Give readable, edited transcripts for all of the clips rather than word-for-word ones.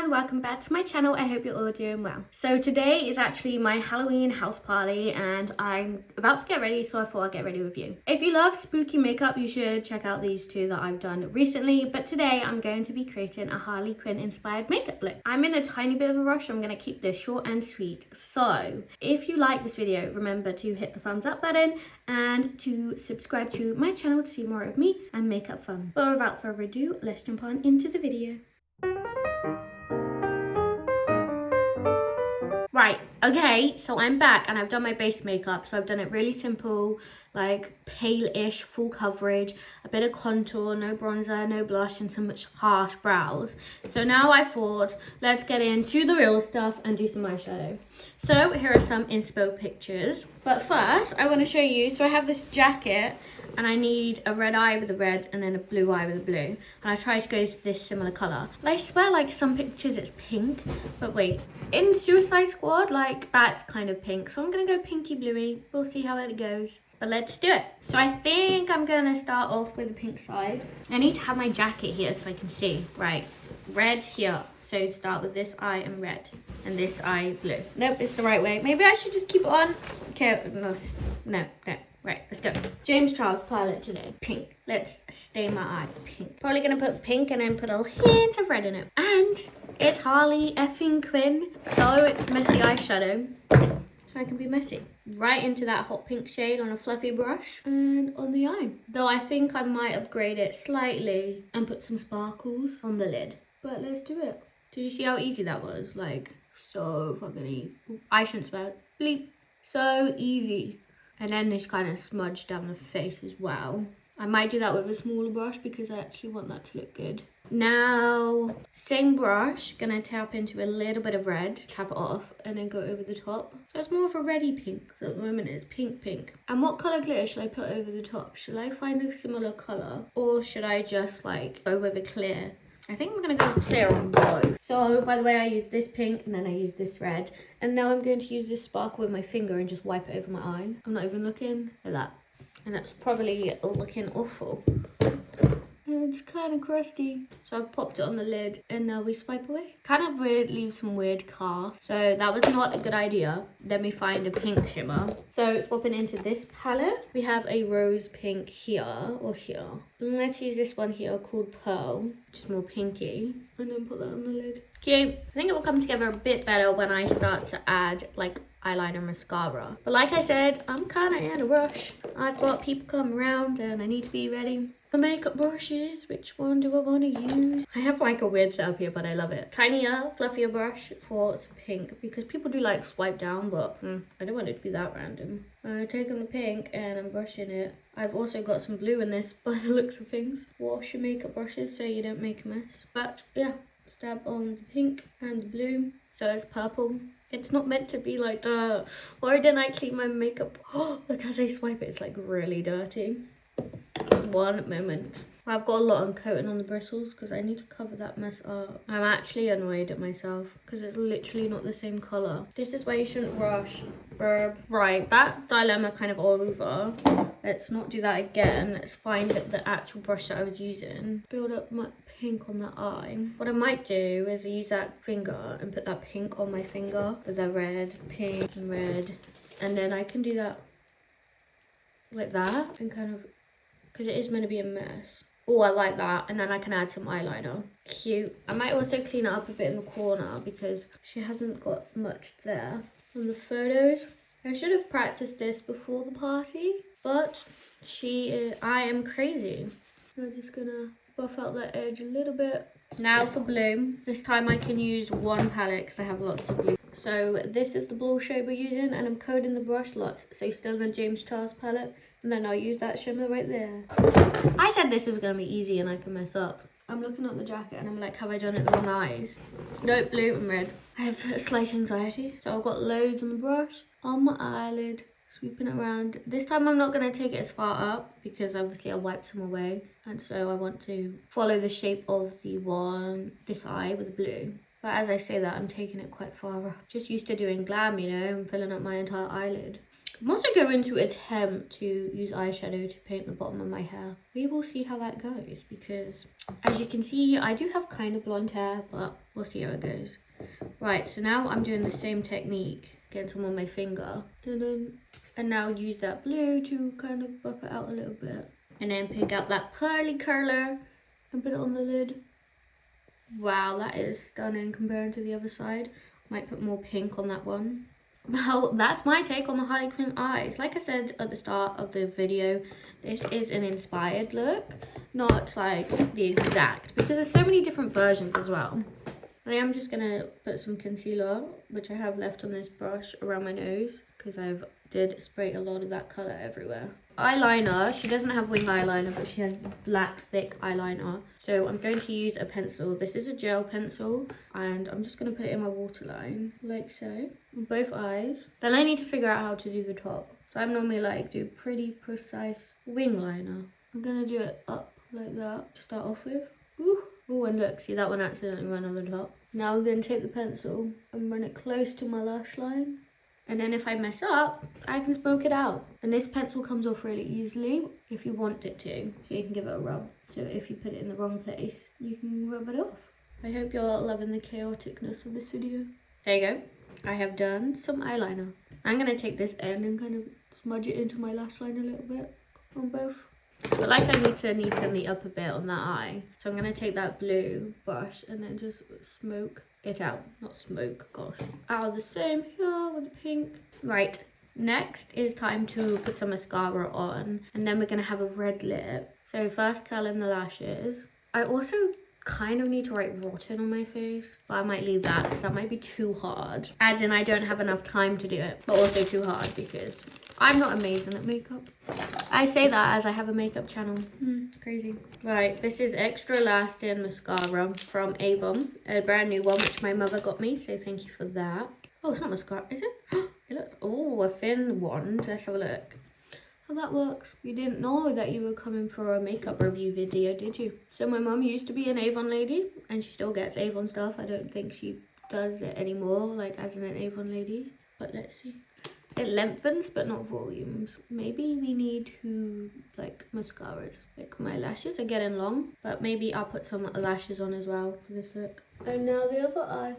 everyone, welcome back to my channel. I hope you're all doing well. So today is actually my Halloween house party and I'm about to get ready, so I thought I'd get ready with you. If you love spooky makeup, you should check out these two that I've done recently, but today I'm going to be creating a Harley Quinn inspired makeup look. I'm in a tiny bit of a rush, so I'm going to keep this short and sweet. So if you like this video, remember to hit the thumbs up button and to subscribe to my channel to see more of me and makeup fun. But without further ado, let's jump on into the video. Right, okay, so I'm back and I've done my base makeup. So I've done it really simple, like pale-ish, full coverage, a bit of contour, no bronzer, no blush, and some harsh brows. So now I thought, let's get into the real stuff and do some eyeshadow. So here are some inspo pictures. But first, I want to show you, so I have this jacket and I need a red eye with a red and then a blue eye with a blue. And I try to go to this similar colour. But I swear, like, some pictures it's pink. But wait, in Suicide Squad, like, that's kind of pink. So I'm going to go pinky bluey. We'll see how it goes. But let's do it. So I think I'm going to start off with the pink side. I need to have my jacket here so I can see. Right, red here. So start with this eye and red. And this eye blue. Nope, it's the right way. Maybe I should just keep it on. Okay, no. Right, let's go. James Charles palette today. Pink. Let's stain my eye pink. Probably gonna put pink and then put a hint of red in it. And it's Harley effing Quinn. So it's messy eyeshadow. So I can be messy. Right into that hot pink shade on a fluffy brush. And on the eye. Though I think I might upgrade it slightly and put some sparkles on the lid. But let's do it. Did you see how easy that was? Like, so fucking easy. I shouldn't spell bleep. So easy. And then this kind of smudge down the face as well. I might do that with a smaller brush because I actually want that to look good. Now, same brush, gonna tap into a little bit of red, tap it off, and then go over the top. So it's more of a reddy pink. So at the moment it's pink. And what colour glitter should I put over the top? Should I find a similar colour? Or should I just like go with a clear? I think I'm going to go clear on both. So, by the way, I used this pink and then I used this red. And now I'm going to use this sparkle with my finger and just wipe it over my eye. I'm not even looking at that. And that's probably looking awful. And it's kind of crusty. So I've popped it on the lid and now we swipe away. Kind of weird, leaves some weird cast. So that was not a good idea. Then we find a pink shimmer. So swapping into this palette, we have a rose pink here or here. And let's use this one here called Pearl, which is more pinky. And then put that on the lid. Cute. I think it will come together a bit better when I start to add like eyeliner mascara. But like I said, I'm kind of in a rush. I've got people coming around and I need to be ready. For makeup brushes, which one do I want to use? I have like a weird setup here, but I love it. Tinier, fluffier brush for some pink because people do like swipe down, but I don't want it to be that random. I'm taking the pink and I'm brushing it. I've also got some blue in this by the looks of things. Wash your makeup brushes so you don't make a mess. But yeah, stab on the pink and the blue. So it's purple. It's not meant to be like that. Why didn't I clean my makeup? Oh, look, as I swipe it, it's like really dirty. One moment. I've got a lot of coating on the bristles because I need to cover that mess up. I'm actually annoyed at myself because it's literally not the same colour. This is why you shouldn't rush. Burb. Right, that dilemma kind of over. Let's not do that again. Let's find the actual brush that I was using. Build up my pink on that eye. What I might do is use that finger and put that pink on my finger with the red, pink, and red. And then I can do that like that and kind of, because it is meant to be a mess. Oh, I like that. And then I can add some eyeliner. Cute. I might also clean it up a bit in the corner because she hasn't got much there. On the photos, I should have practiced this before the party, but I am crazy. I'm just gonna buff out that edge a little bit. Now for blue. This time I can use one palette because I have lots of blue. So this is the blue shade we're using and I'm coating the brush lots. So still the James Charles palette. And then I'll use that shimmer right there. I said this was going to be easy and I can mess up. I'm looking at the jacket and I'm like, have I done it the wrong eyes? Nope, blue and red. I have slight anxiety. So I've got loads on the brush, on my eyelid, sweeping it around. This time I'm not going to take it as far up because obviously I wiped some away. And so I want to follow the shape of this eye with the blue. But as I say that, I'm taking it quite far up. Just used to doing Glam, you know, and filling up my entire eyelid. I'm also going to attempt to use eyeshadow to paint the bottom of my hair. We will see how that goes because as you can see, I do have kind of blonde hair, but we'll see how it goes. Right, so now I'm doing the same technique, getting some on my finger. And now use that blue to kind of buff it out a little bit. And then pick out that pearly curler and put it on the lid. Wow, that is stunning compared to the other side. Might put more pink on that one. Now, that's my take on the Harley Quinn eyes. Like I said at the start of the video, this is an inspired look, not like the exact, because there's so many different versions as well. I am just going to put some concealer, which I have left on this brush, around my nose, because I've did spray a lot of that colour everywhere. Eyeliner, she doesn't have wing eyeliner, but she has black thick eyeliner. So I'm going to use a pencil. This is a gel pencil, and I'm just going to put it in my waterline, like so, on both eyes. Then I need to figure out how to do the top. So I'm normally like, do pretty precise wing liner. I'm going to do it up like that to start off with. Oh, and look, see that one accidentally went on the top. Now I'm going to take the pencil and run it close to my lash line. And then if I mess up, I can smoke it out. And this pencil comes off really easily if you want it to. So you can give it a rub. So if you put it in the wrong place, you can rub it off. I hope you're loving the chaoticness of this video. There you go. I have done some eyeliner. I'm going to take this end and kind of smudge it into my lash line a little bit on both. But like I need to neaten the upper bit on that eye. So I'm going to take that blue brush and then just smoke it out. Not smoke, gosh. Out the same here with the pink. Right, next is time to put some mascara on. And then we're going to have a red lip. So first curl in the lashes. I also kind of need to write rotten on my face, but I might leave that because that might be too hard. As in I don't have enough time to do it, but also too hard because I'm not amazing at makeup. I say that as I have a makeup channel. Crazy. Right, this is Extra Lasting Mascara from Avon. A brand new one, which my mother got me, so thank you for that. Oh, it's not mascara, is it? It looks, oh, a thin wand. Let's have a look. How that works. You didn't know that you were coming for a makeup review video, did you? So my mum used to be an Avon lady, and she still gets Avon stuff. I don't think she does it anymore, like as an Avon lady. But let's see. It lengthens but not volumes. Maybe we need to like mascaras. Like my lashes are getting long, but maybe I'll put some lashes on as well for this look. And now the other eye.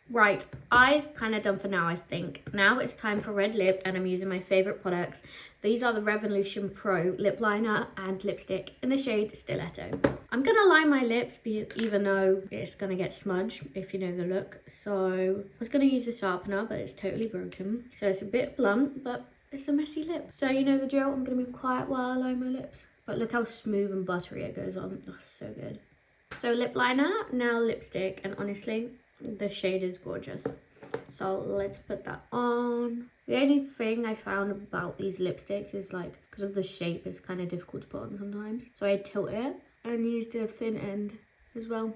Right, eyes kind of done for now, I think. Now it's time for red lip, and I'm using my favourite products. These are the Revolution Pro lip liner and lipstick in the shade Stiletto. I'm going to line my lips even though it's going to get smudged if you know the look. So I was going to use a sharpener, but it's totally broken. So it's a bit blunt, but it's a messy lip. So you know the drill, I'm going to be quiet while I line my lips. But look how smooth and buttery it goes on. Oh, so good. So lip liner, now lipstick, and honestly, the shade is gorgeous. So let's put that on. The only thing I found about these lipsticks is like, because of the shape, it's kind of difficult to put on sometimes. So I tilt it and use the thin end as well.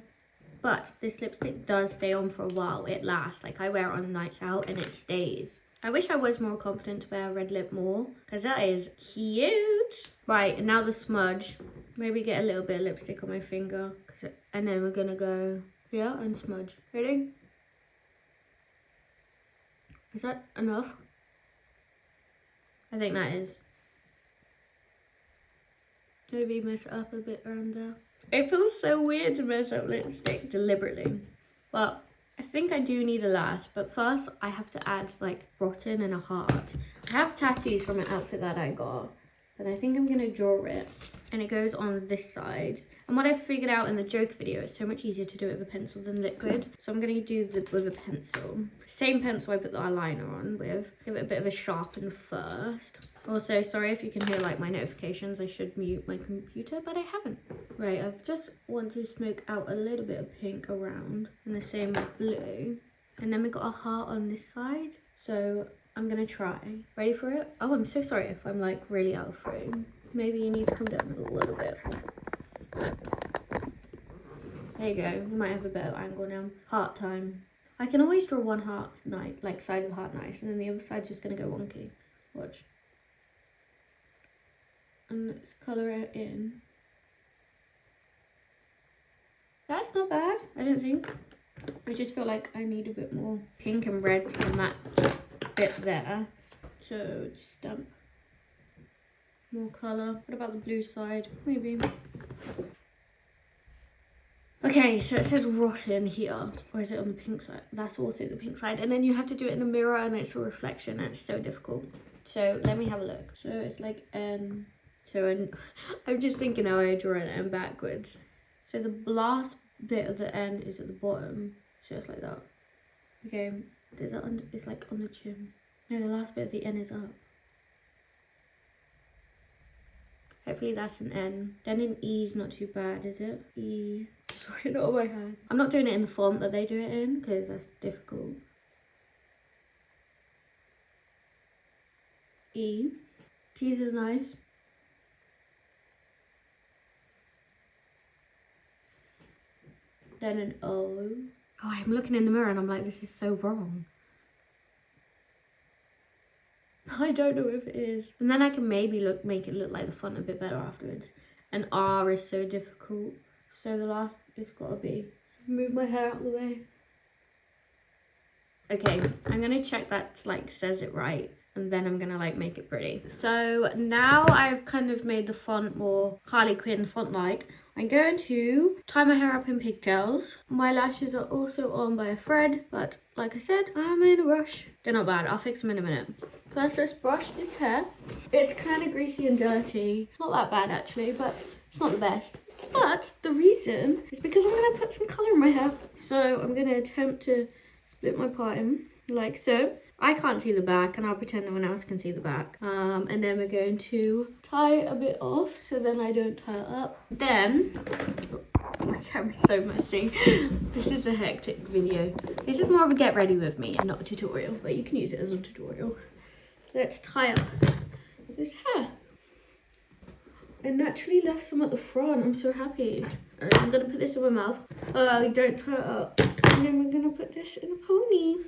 But this lipstick does stay on for a while. It lasts. Like I wear it on nights out and it stays. I wish I was more confident to wear red lip more, because that is cute. Right, and now the smudge. Maybe get a little bit of lipstick on my finger. And then we're going to go here and smudge. Ready? Is that enough? I think that is. Maybe mess it up a bit around there. It feels so weird to mess up lipstick deliberately. But I think I do need a lash. But first I have to add like rotten and a heart. I have tattoos from an outfit that I got. But I think I'm going to draw it. And it goes on this side. And what I figured out in the joke video, it's so much easier to do it with a pencil than liquid. So I'm going to do it with a pencil. Same pencil I put the eyeliner on with. Give it a bit of a sharpen first. Also, sorry if you can hear like my notifications. I should mute my computer, but I haven't. Right, I've just want to smoke out a little bit of pink around. And the same with blue. And then we got a heart on this side. So I'm going to try. Ready for it? Oh, I'm so sorry if I'm like really out of frame. Maybe you need to come down a little bit. There you go. You might have a better angle now. Heart time. I can always draw one heart like side of the heart nice, and then the other side's just gonna go wonky. Watch. And let's colour it in. That's not bad, I don't think. I just feel like I need a bit more pink and red in that bit there. So just stamp more colour. What about the blue side? Maybe. Okay, so it says rotten here. Or is it on the pink side? That's also the pink side. And then you have to do it in the mirror and it's a reflection and it's so difficult. So let me have a look. So it's like N. So I'm just thinking how I draw an N backwards. So the last bit of the N is at the bottom. So it's like that. Okay, is that on, it's like on the chin. No, the last bit of the N is up. Hopefully that's an N. Then an E is not too bad, is it? E. Sorry, not on my hand. I'm not doing it in the font that they do it in because that's difficult. E. T's are nice. Then an O. Oh, I'm looking in the mirror and I'm like, this is so wrong. I don't know if it is. And then I can maybe make it look like the font a bit better afterwards. And R is so difficult. So the last is gotta be. Move my hair out of the way. Okay, I'm gonna check that like says it right. And then I'm gonna like make it pretty. So now I've kind of made the font more Harley Quinn font-like. I'm going to tie my hair up in pigtails. My lashes are also on by a thread, but like I said, I'm in a rush. They're not bad, I'll fix them in a minute. First, let's brush this hair. It's kind of greasy and dirty. Not that bad actually, but it's not the best. But the reason is because I'm gonna put some color in my hair. So I'm gonna attempt to split my part in like so. I can't see the back and I'll pretend no one else can see the back. And then we're going to tie a bit off so then I don't tie it up. Then, oh, my camera's so messy. This is a hectic video. This is more of a get ready with me and not a tutorial, but you can use it as a tutorial. Let's tie up this hair. I naturally left some at the front. I'm so happy. I'm gonna put this in my mouth. Don't tie it up. And then we're gonna put this in a pony.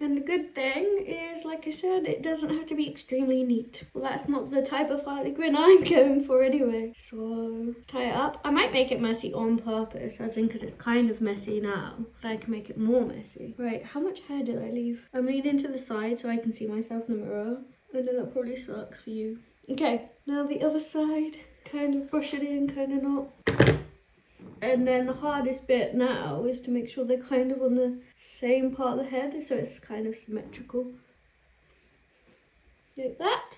And the good thing is, like I said, it doesn't have to be extremely neat. Well, that's not the type of Harley Quinn I'm going for anyway. So, tie it up. I might make it messy on purpose, as in because it's kind of messy now. But I can make it more messy. Right, how much hair did I leave? I'm leaning to the side so I can see myself in the mirror. I know that probably sucks for you. Okay, now the other side. Kind of brush it in, kind of not. And then the hardest bit now is to make sure they're kind of on the same part of the head, so it's kind of symmetrical. Like that.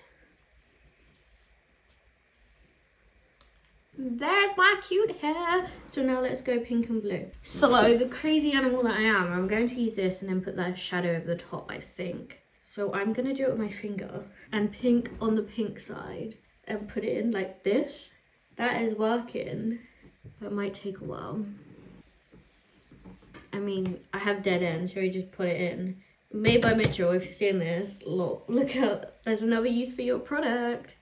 There's my cute hair. So now let's go pink and blue. So the crazy animal that I am, I'm going to use this and then put that shadow over the top, I think. So I'm going to do it with my finger and pink on the pink side and put it in like this. That is working. But it might take a while. I mean, I have dead ends, so you just put it in. Made by Mitchell, if you're seeing this. Look out, there's another use for your product.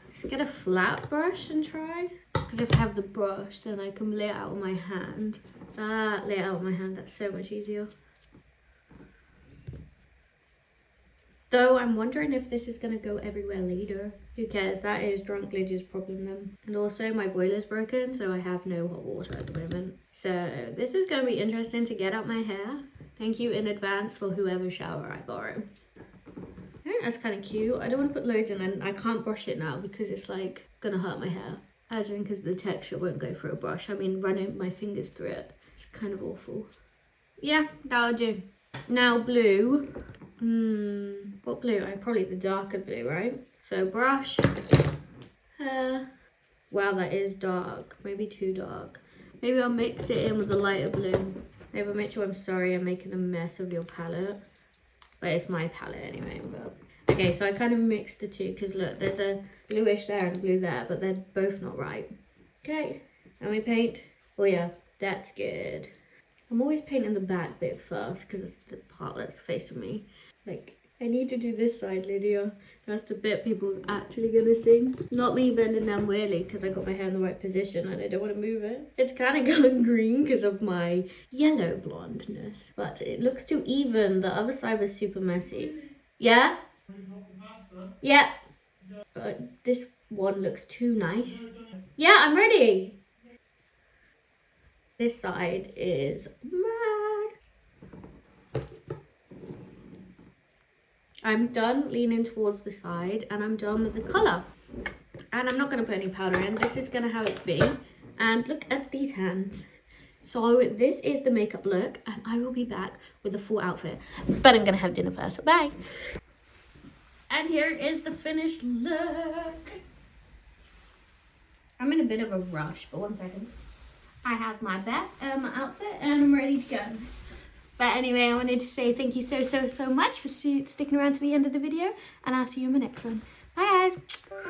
Let's get a flat brush and try. Because if I have the brush, then I can lay it out on my hand. Lay it out on my hand, that's so much easier. Though I'm wondering if this is going to go everywhere later. Who cares? That is Drunk Lydia's problem then. And also my boiler's broken, so I have no hot water at the moment. So this is going to be interesting to get out my hair. Thank you in advance for whoever shower I borrow. I think that's kind of cute. I don't want to put loads in and I can't brush it now because it's like going to hurt my hair. As in because the texture won't go through a brush. I mean running my fingers through it. It's kind of awful. Yeah, that'll do. Now blue. What blue? Probably the darker blue, right? So brush, hair. Wow, that is dark. Maybe too dark. Maybe I'll mix it in with the lighter blue. Maybe Mitchell, I'm sorry, I'm making a mess of your palette. But it's my palette anyway. But okay, so I kind of mixed the two because look, there's a bluish there and a blue there, but they're both not right. Okay, and we paint. Oh yeah, that's good. I'm always painting the back bit first because it's the part that's facing me. Like, I need to do this side, Lydia. That's the bit people are actually gonna see. Not me bending down weirdly because I got my hair in the right position and I don't want to move it. It's kind of going green because of my yellow blondness. But it looks too even. The other side was super messy. Yeah? Yeah. This one looks too nice. Yeah, I'm ready. This side is I'm done leaning towards the side and I'm done with the colour. And I'm not going to put any powder in. This is going to how it be. And look at these hands. So this is the makeup look and I will be back with the full outfit. But I'm going to have dinner first. So bye. And here is the finished look. I'm in a bit of a rush, but 1 second. I have my outfit and I'm ready to go. But anyway, I wanted to say thank you so much for sticking around to the end of the video, and I'll see you in my next one. Bye guys.